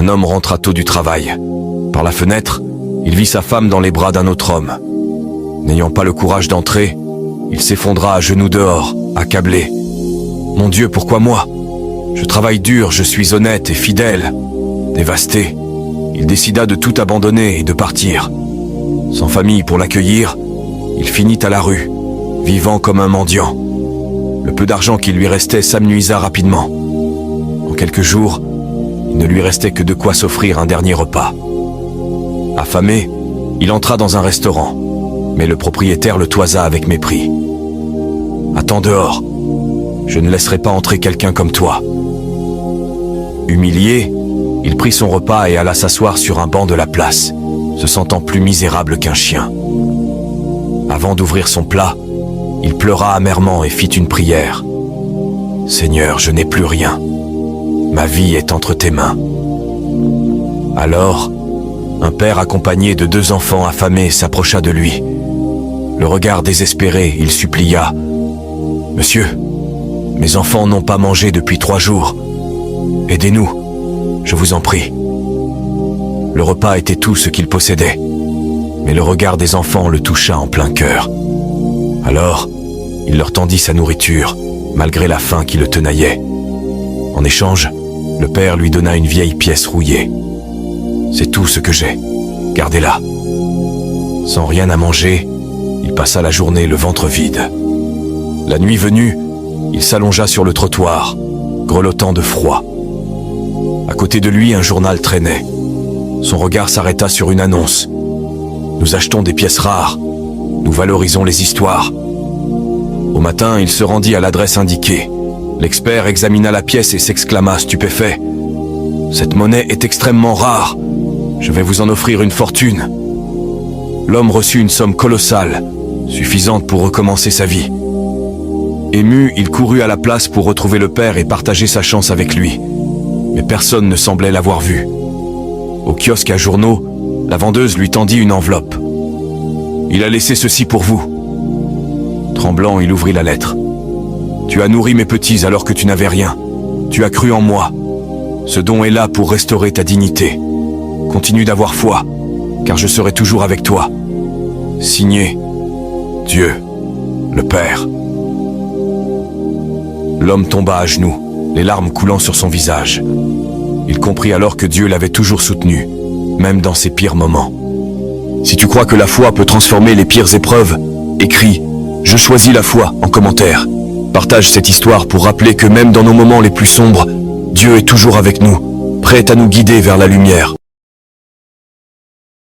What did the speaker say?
Un homme rentra tôt du travail. Par la fenêtre, il vit sa femme dans les bras d'un autre homme. N'ayant pas le courage d'entrer, il s'effondra à genoux dehors, accablé. « Mon Dieu, pourquoi moi? Je travaille dur, je suis honnête et fidèle. » Dévasté, il décida de tout abandonner et de partir. Sans famille pour l'accueillir, il finit à la rue, vivant comme un mendiant. Le peu d'argent qui lui restait s'amenuisa rapidement. En quelques jours, il ne lui restait que de quoi s'offrir un dernier repas. Affamé, il entra dans un restaurant, mais le propriétaire le toisa avec mépris. « Attends dehors, je ne laisserai pas entrer quelqu'un comme toi. » Humilié, il prit son repas et alla s'asseoir sur un banc de la place, se sentant plus misérable qu'un chien. Avant d'ouvrir son plat, il pleura amèrement et fit une prière. « Seigneur, je n'ai plus rien. Ma vie est entre tes mains. » Alors, un père accompagné de 2 enfants affamés s'approcha de lui. Le regard désespéré, il supplia. « Monsieur, mes enfants n'ont pas mangé depuis 3 jours. Aidez-nous, je vous en prie. » Le repas était tout ce qu'il possédait, mais le regard des enfants le toucha en plein cœur. Alors, il leur tendit sa nourriture, malgré la faim qui le tenaillait. En échange, le père lui donna une vieille pièce rouillée. « C'est tout ce que j'ai, gardez-la. » Sans rien à manger, il passa la journée le ventre vide. La nuit venue, il s'allongea sur le trottoir, grelottant de froid. À côté de lui, un journal traînait. Son regard s'arrêta sur une annonce. « Nous achetons des pièces rares. Nous valorisons les histoires. » Au matin, il se rendit à l'adresse indiquée. L'expert examina la pièce et s'exclama stupéfait. « Cette monnaie est extrêmement rare. Je vais vous en offrir une fortune. » L'homme reçut une somme colossale, suffisante pour recommencer sa vie. Ému, il courut à la place pour retrouver le père et partager sa chance avec lui. Mais personne ne semblait l'avoir vu. Au kiosque à journaux, la vendeuse lui tendit une enveloppe. « Il a laissé ceci pour vous. » Tremblant, il ouvrit la lettre. « Tu as nourri mes petits alors que tu n'avais rien. Tu as cru en moi. Ce don est là pour restaurer ta dignité. Continue d'avoir foi, car je serai toujours avec toi. Signé, Dieu, le Père. » L'homme tomba à genoux, les larmes coulant sur son visage. Il comprit alors que Dieu l'avait toujours soutenu, même dans ses pires moments. Si tu crois que la foi peut transformer les pires épreuves, écris « Je choisis la foi » en commentaire. Partage cette histoire pour rappeler que même dans nos moments les plus sombres, Dieu est toujours avec nous, prêt à nous guider vers la lumière.